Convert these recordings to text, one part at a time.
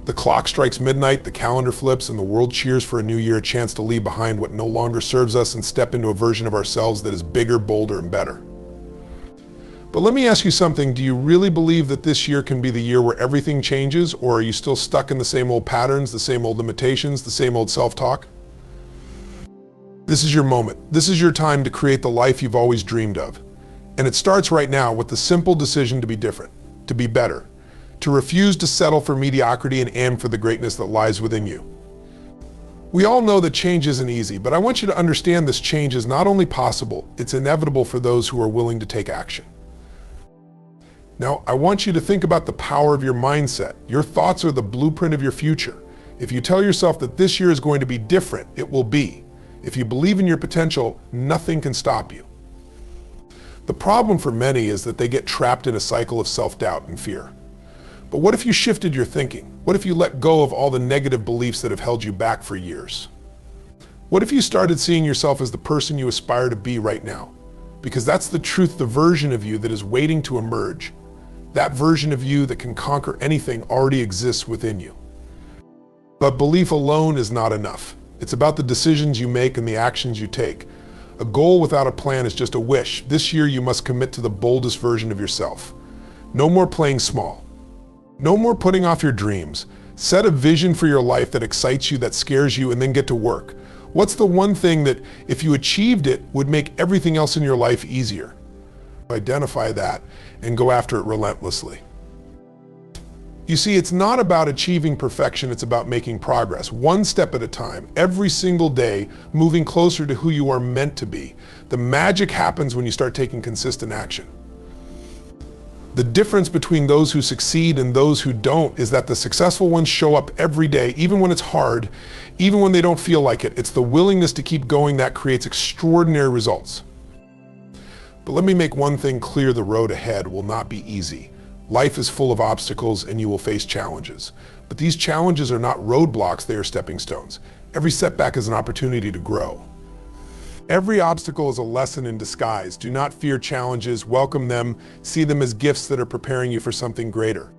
The clock strikes midnight, the calendar flips, and the world cheers for a new year, a chance to leave behind what no longer serves us and step into a version of ourselves that is bigger, bolder, and better. But let me ask you something. Do you really believe that this year can be the year where everything changes, or are you still stuck in the same old patterns, the same old limitations, the same old self-talk? This is your moment. This is your time to create the life you've always dreamed of. And it starts right now with the simple decision to be different, to be better, to refuse to settle for mediocrity and aim for the greatness that lies within you. We all know that change isn't easy, but I want you to understand this change is not only possible, it's inevitable for those who are willing to take action. Now, I want you to think about the power of your mindset. Your thoughts are the blueprint of your future. If you tell yourself that this year is going to be different, it will be. If you believe in your potential, nothing can stop you. The problem for many is that they get trapped in a cycle of self-doubt and fear. But what if you shifted your thinking? What if you let go of all the negative beliefs that have held you back for years? What if you started seeing yourself as the person you aspire to be right now? Because that's the truth, the version of you that is waiting to emerge. That version of you that can conquer anything already exists within you. But belief alone is not enough. It's about the decisions you make and the actions you take. A goal without a plan is just a wish. This year you must commit to the boldest version of yourself. No more playing small. No more putting off your dreams. Set a vision for your life that excites you, that scares you, and then get to work. What's the one thing that, if you achieved it, would make everything else in your life easier? Identify that and go after it relentlessly. You see, it's not about achieving perfection, it's about making progress, one step at a time, every single day, moving closer to who you are meant to be. The magic happens when you start taking consistent action. The difference between those who succeed and those who don't is that the successful ones show up every day, even when it's hard, even when they don't feel like it. It's the willingness to keep going that creates extraordinary results. But let me make one thing clear, the road ahead will not be easy. Life is full of obstacles and you will face challenges. But these challenges are not roadblocks, they are stepping stones. Every setback is an opportunity to grow. Every obstacle is a lesson in disguise. Do not fear challenges, welcome them, see them as gifts that are preparing you for something greater.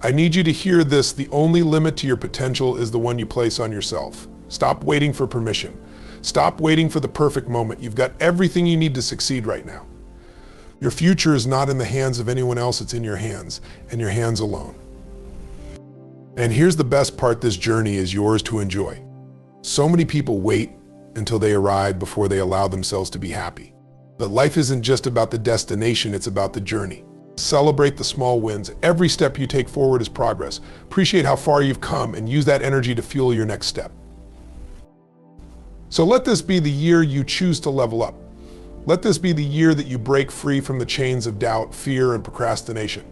I need you to hear this, the only limit to your potential is the one you place on yourself. Stop waiting for permission. Stop waiting for the perfect moment. You've got everything you need to succeed right now. Your future is not in the hands of anyone else, it's in your hands, and your hands alone. And here's the best part, this journey is yours to enjoy. So many people wait until they arrive before they allow themselves to be happy. But life isn't just about the destination, it's about the journey. Celebrate the small wins. Every step you take forward is progress. Appreciate how far you've come and use that energy to fuel your next step. So let this be the year you choose to level up. Let this be the year that you break free from the chains of doubt, fear, and procrastination.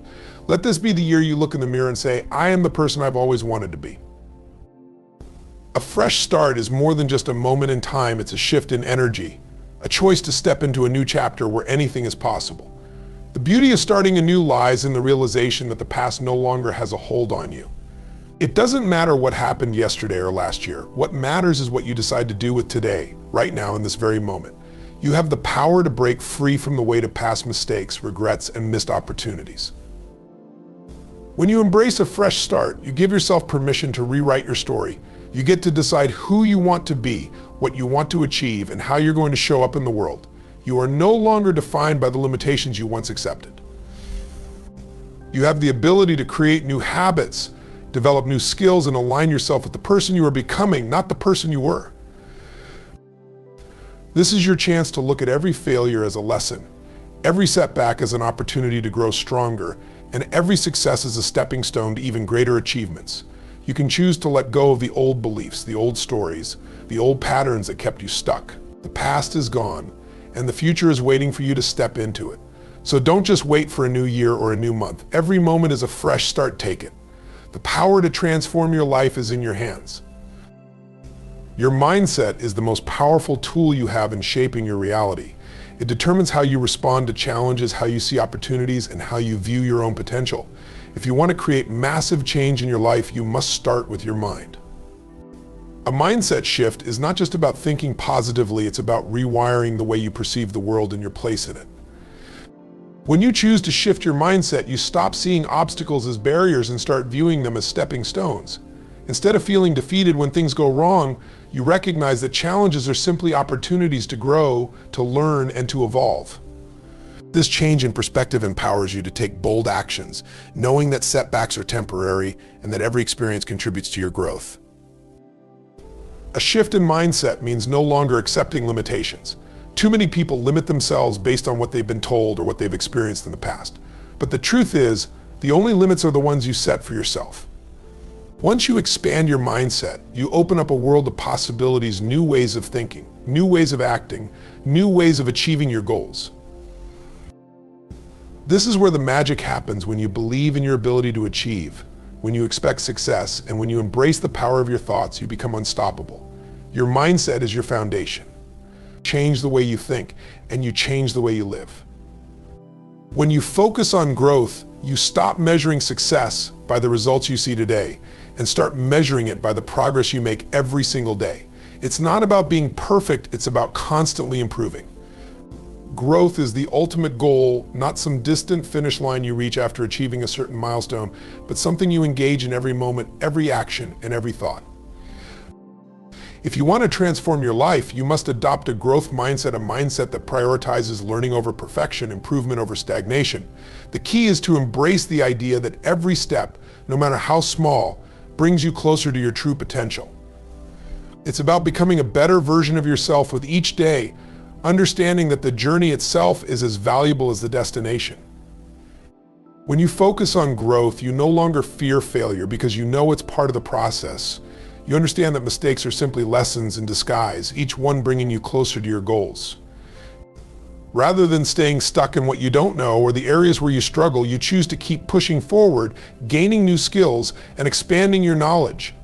Let this be the year you look in the mirror and say, I am the person I've always wanted to be. A fresh start is more than just a moment in time, it's a shift in energy, a choice to step into a new chapter where anything is possible. The beauty of starting anew lies in the realization that the past no longer has a hold on you. It doesn't matter what happened yesterday or last year. What matters is what you decide to do with today, right now in this very moment. You have the power to break free from the weight of past mistakes, regrets, and missed opportunities. When you embrace a fresh start, you give yourself permission to rewrite your story. You get to decide who you want to be, what you want to achieve, and how you're going to show up in the world. You are no longer defined by the limitations you once accepted. You have the ability to create new habits, develop new skills, and align yourself with the person you are becoming, not the person you were. This is your chance to look at every failure as a lesson, every setback as an opportunity to grow stronger, and every success as a stepping stone to even greater achievements. You can choose to let go of the old beliefs, the old stories, the old patterns that kept you stuck. The past is gone, and the future is waiting for you to step into it. So don't just wait for a new year or a new month. Every moment is a fresh start, take it. The power to transform your life is in your hands. Your mindset is the most powerful tool you have in shaping your reality. It determines how you respond to challenges, how you see opportunities, and how you view your own potential. If you want to create massive change in your life, you must start with your mind. A mindset shift is not just about thinking positively, it's about rewiring the way you perceive the world and your place in it. When you choose to shift your mindset, you stop seeing obstacles as barriers and start viewing them as stepping stones. Instead of feeling defeated when things go wrong, you recognize that challenges are simply opportunities to grow, to learn, and to evolve. This change in perspective empowers you to take bold actions, knowing that setbacks are temporary and that every experience contributes to your growth. A shift in mindset means no longer accepting limitations. Too many people limit themselves based on what they've been told or what they've experienced in the past. But the truth is, the only limits are the ones you set for yourself. Once you expand your mindset, you open up a world of possibilities, new ways of thinking, new ways of acting, new ways of achieving your goals. This is where the magic happens, when you believe in your ability to achieve, when you expect success, and when you embrace the power of your thoughts, you become unstoppable. Your mindset is your foundation. Change the way you think, and you change the way you live. When you focus on growth, you stop measuring success by the results you see today and start measuring it by the progress you make every single day. It's not about being perfect, it's about constantly improving. Growth is the ultimate goal, not some distant finish line you reach after achieving a certain milestone, but something you engage in every moment, every action, and every thought. If you want to transform your life, you must adopt a growth mindset, a mindset that prioritizes learning over perfection, improvement over stagnation. The key is to embrace the idea that every step, no matter how small, brings you closer to your true potential. It's about becoming a better version of yourself with each day, understanding that the journey itself is as valuable as the destination. When you focus on growth, you no longer fear failure because you know it's part of the process. You understand that mistakes are simply lessons in disguise, each one bringing you closer to your goals. Rather than staying stuck in what you don't know or the areas where you struggle, you choose to keep pushing forward, gaining new skills, and expanding your knowledge.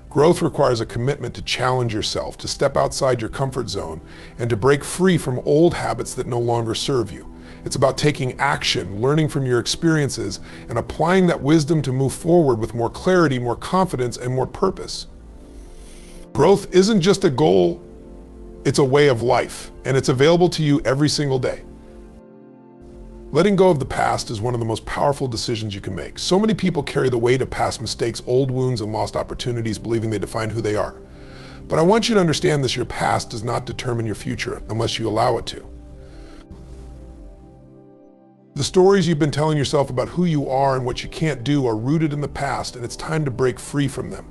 Growth requires a commitment to challenge yourself, to step outside your comfort zone, and to break free from old habits that no longer serve you. It's about taking action, learning from your experiences, and applying that wisdom to move forward with more clarity, more confidence, and more purpose. Growth isn't just a goal, it's a way of life, and it's available to you every single day. Letting go of the past is one of the most powerful decisions you can make. So many people carry the weight of past mistakes, old wounds, and lost opportunities, believing they define who they are. But I want you to understand this: your past does not determine your future unless you allow it to. The stories you've been telling yourself about who you are and what you can't do are rooted in the past, and it's time to break free from them.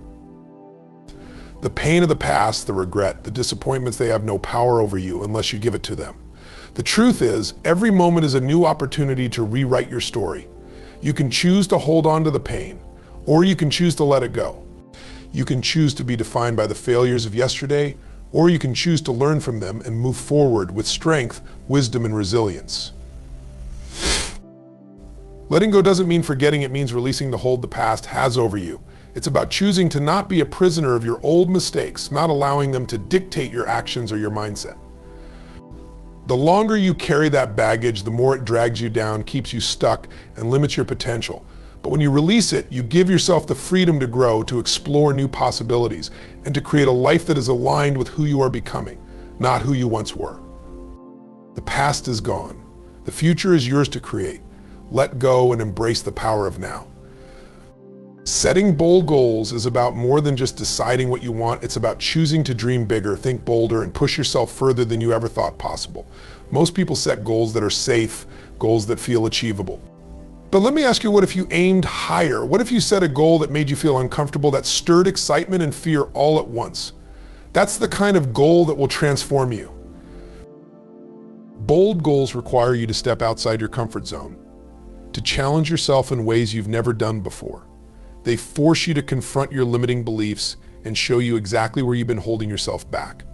The pain of the past, the regret, the disappointments, they have no power over you unless you give it to them. The truth is, every moment is a new opportunity to rewrite your story. You can choose to hold on to the pain, or you can choose to let it go. You can choose to be defined by the failures of yesterday, or you can choose to learn from them and move forward with strength, wisdom, and resilience. Letting go doesn't mean forgetting, it means releasing the hold the past has over you. It's about choosing to not be a prisoner of your old mistakes, not allowing them to dictate your actions or your mindset. The longer you carry that baggage, the more it drags you down, keeps you stuck, and limits your potential. But when you release it, you give yourself the freedom to grow, to explore new possibilities, and to create a life that is aligned with who you are becoming, not who you once were. The past is gone. The future is yours to create. Let go and embrace the power of now. Setting bold goals is about more than just deciding what you want. It's about choosing to dream bigger, think bolder, and push yourself further than you ever thought possible. Most people set goals that are safe, goals that feel achievable. But let me ask you, what if you aimed higher? What if you set a goal that made you feel uncomfortable, that stirred excitement and fear all at once? That's the kind of goal that will transform you. Bold goals require you to step outside your comfort zone, to challenge yourself in ways you've never done before. They force you to confront your limiting beliefs and show you exactly where you've been holding yourself back.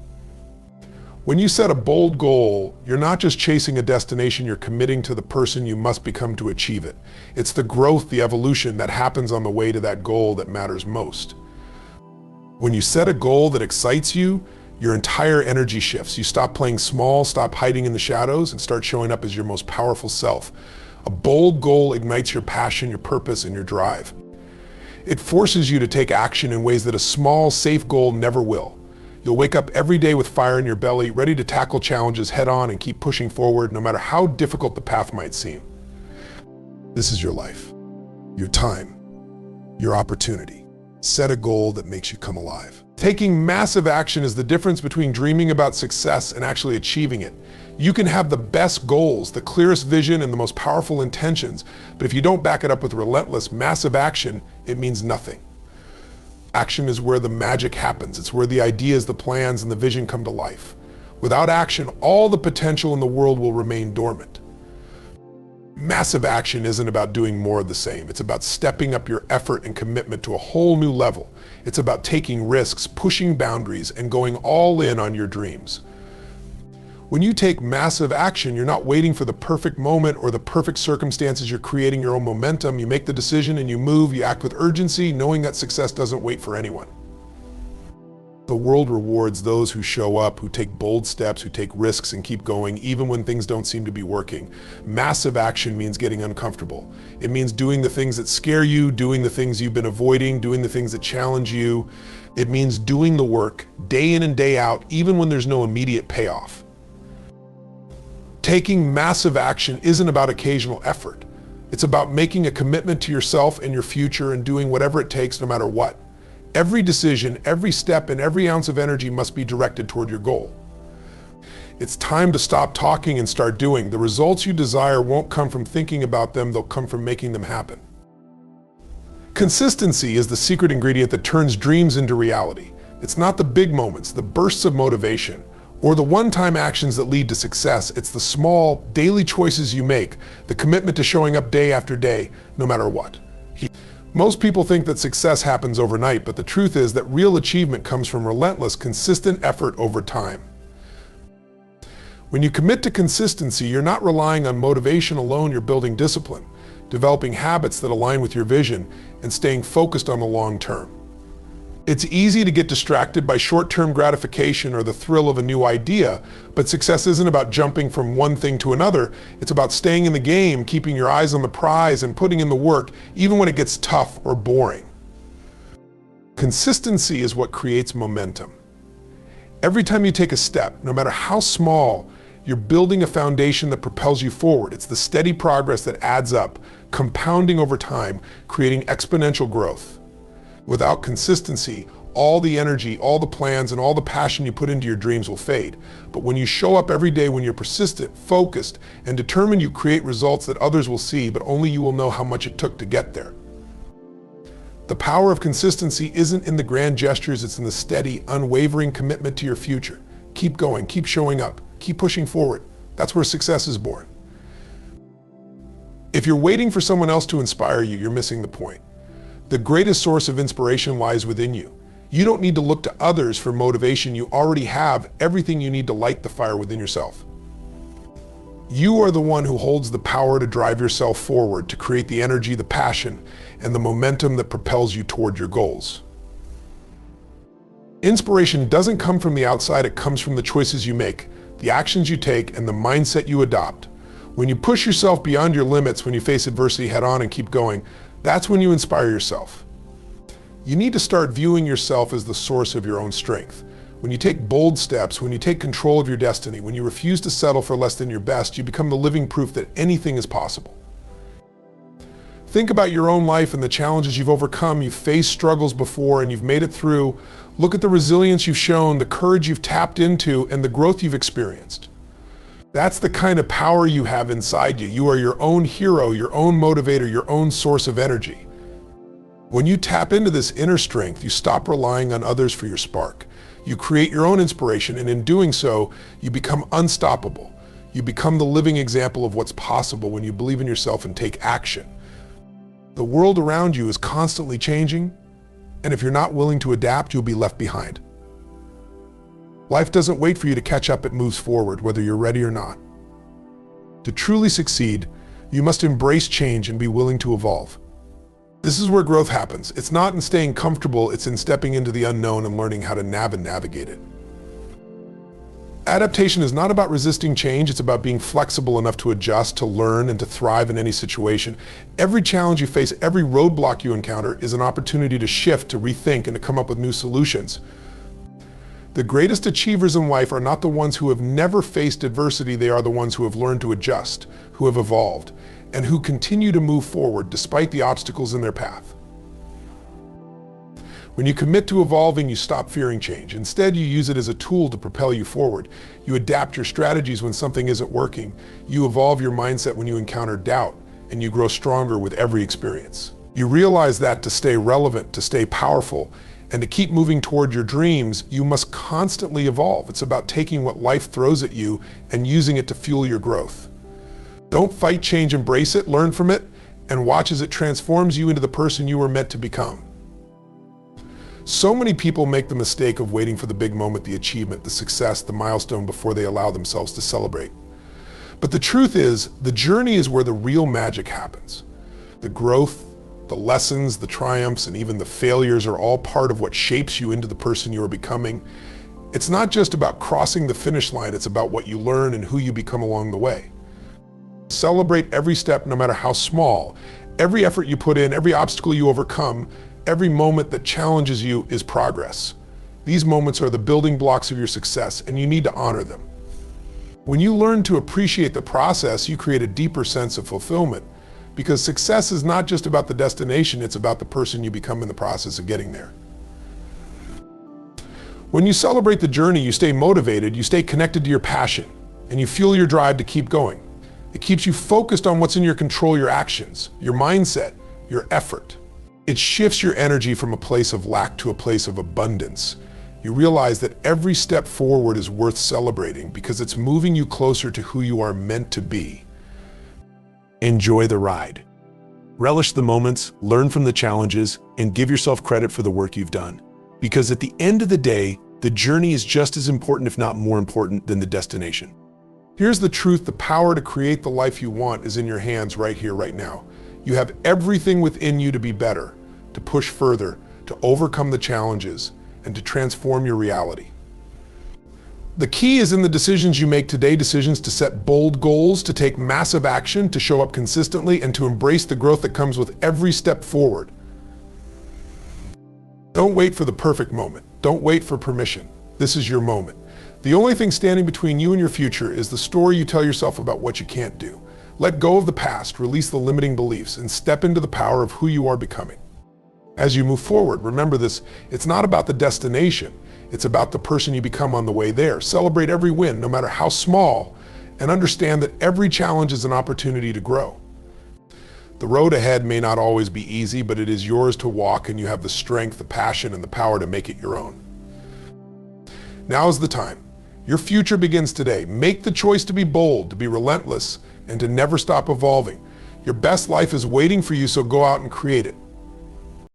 When you set a bold goal, you're not just chasing a destination, you're committing to the person you must become to achieve it. It's the growth, the evolution that happens on the way to that goal that matters most. When you set a goal that excites you, your entire energy shifts. You stop playing small, stop hiding in the shadows, and start showing up as your most powerful self. A bold goal ignites your passion, your purpose, and your drive. It forces you to take action in ways that a small, safe goal never will. You'll wake up every day with fire in your belly, ready to tackle challenges head on and keep pushing forward no matter how difficult the path might seem. This is your life, your time, your opportunity. Set a goal that makes you come alive. Taking massive action is the difference between dreaming about success and actually achieving it. You can have the best goals, the clearest vision, and the most powerful intentions, but if you don't back it up with relentless, massive action, it means nothing. Action is where the magic happens. It's where the ideas, the plans, and the vision come to life. Without action, all the potential in the world will remain dormant. Massive action isn't about doing more of the same. It's about stepping up your effort and commitment to a whole new level. It's about taking risks, pushing boundaries, and going all in on your dreams. When you take massive action, you're not waiting for the perfect moment or the perfect circumstances. You're creating your own momentum. You make the decision and you move. You act with urgency, knowing that success doesn't wait for anyone. The world rewards those who show up, who take bold steps, who take risks and keep going, even when things don't seem to be working. Massive action means getting uncomfortable. It means doing the things that scare you, doing the things you've been avoiding, doing the things that challenge you. It means doing the work day in and day out, even when there's no immediate payoff. Taking massive action isn't about occasional effort. It's about making a commitment to yourself and your future and doing whatever it takes no matter what. Every decision, every step, and every ounce of energy must be directed toward your goal. It's time to stop talking and start doing. The results you desire won't come from thinking about them, they'll come from making them happen. Consistency is the secret ingredient that turns dreams into reality. It's not the big moments, the bursts of motivation, or the one-time actions that lead to success. It's the small, daily choices you make, the commitment to showing up day after day, no matter what. Most people think that success happens overnight, but the truth is that real achievement comes from relentless, consistent effort over time. When you commit to consistency, you're not relying on motivation alone, you're building discipline, developing habits that align with your vision, and staying focused on the long term. It's easy to get distracted by short-term gratification or the thrill of a new idea, but success isn't about jumping from one thing to another. It's about staying in the game, keeping your eyes on the prize, and putting in the work, even when it gets tough or boring. Consistency is what creates momentum. Every time you take a step, no matter how small, you're building a foundation that propels you forward. It's the steady progress that adds up, compounding over time, creating exponential growth. Without consistency, all the energy, all the plans, and all the passion you put into your dreams will fade. But when you show up every day, when you're persistent, focused, and determined, you create results that others will see, but only you will know how much it took to get there. The power of consistency isn't in the grand gestures, it's in the steady, unwavering commitment to your future. Keep going, keep showing up, keep pushing forward. That's where success is born. If you're waiting for someone else to inspire you, you're missing the point. The greatest source of inspiration lies within you. You don't need to look to others for motivation. You already have everything you need to light the fire within yourself. You are the one who holds the power to drive yourself forward, to create the energy, the passion, and the momentum that propels you toward your goals. Inspiration doesn't come from the outside, it comes from the choices you make, the actions you take, and the mindset you adopt. When you push yourself beyond your limits, when you face adversity head on and keep going, that's when you inspire yourself. You need to start viewing yourself as the source of your own strength. When you take bold steps, when you take control of your destiny, when you refuse to settle for less than your best, you become the living proof that anything is possible. Think about your own life and the challenges you've overcome. You've faced struggles before and you've made it through. Look at the resilience you've shown, the courage you've tapped into, and the growth you've experienced. That's the kind of power you have inside you. You are your own hero, your own motivator, your own source of energy. When you tap into this inner strength, you stop relying on others for your spark. You create your own inspiration, and in doing so, you become unstoppable. You become the living example of what's possible when you believe in yourself and take action. The world around you is constantly changing, and if you're not willing to adapt, you'll be left behind. Life doesn't wait for you to catch up, it moves forward, whether you're ready or not. To truly succeed, you must embrace change and be willing to evolve. This is where growth happens. It's not in staying comfortable, it's in stepping into the unknown and learning how to navigate it. Adaptation is not about resisting change, it's about being flexible enough to adjust, to learn, and to thrive in any situation. Every challenge you face, every roadblock you encounter is an opportunity to shift, to rethink, and to come up with new solutions. The greatest achievers in life are not the ones who have never faced adversity. They are the ones who have learned to adjust, who have evolved, and who continue to move forward despite the obstacles in their path. When you commit to evolving, you stop fearing change. Instead, you use it as a tool to propel you forward. You adapt your strategies when something isn't working. You evolve your mindset when you encounter doubt, and you grow stronger with every experience. You realize that to stay relevant, to stay powerful, and to keep moving toward your dreams, you must constantly evolve. It's about taking what life throws at you and using it to fuel your growth. Don't fight change, embrace it, learn from it, and watch as it transforms you into the person you were meant to become. So many people make the mistake of waiting for the big moment, the achievement, the success, the milestone before they allow themselves to celebrate. But the truth is, the journey is where the real magic happens. The growth, the lessons, the triumphs, and even the failures are all part of what shapes you into the person you are becoming. It's not just about crossing the finish line, it's about what you learn and who you become along the way. Celebrate every step, no matter how small. Every effort you put in, every obstacle you overcome, every moment that challenges you is progress. These moments are the building blocks of your success, and you need to honor them. When you learn to appreciate the process, you create a deeper sense of fulfillment, because success is not just about the destination, it's about the person you become in the process of getting there. When you celebrate the journey, you stay motivated, you stay connected to your passion, and you fuel your drive to keep going. It keeps you focused on what's in your control, your actions, your mindset, your effort. It shifts your energy from a place of lack to a place of abundance. You realize that every step forward is worth celebrating because it's moving you closer to who you are meant to be. Enjoy the ride. Relish the moments, learn from the challenges, and give yourself credit for the work you've done. Because at the end of the day, the journey is just as important, if not more important, than the destination. Here's the truth: the power to create the life you want is in your hands right here, right now. You have everything within you to be better, to push further, to overcome the challenges, and to transform your reality. The key is in the decisions you make today, decisions to set bold goals, to take massive action, to show up consistently, and to embrace the growth that comes with every step forward. Don't wait for the perfect moment. Don't wait for permission. This is your moment. The only thing standing between you and your future is the story you tell yourself about what you can't do. Let go of the past, release the limiting beliefs, and step into the power of who you are becoming. As you move forward, remember this: it's not about the destination, it's about the person you become on the way there. Celebrate every win, no matter how small, and understand that every challenge is an opportunity to grow. The road ahead may not always be easy, but it is yours to walk, and you have the strength, the passion, and the power to make it your own. Now is the time. Your future begins today. Make the choice to be bold, to be relentless, and to never stop evolving. Your best life is waiting for you, so go out and create it.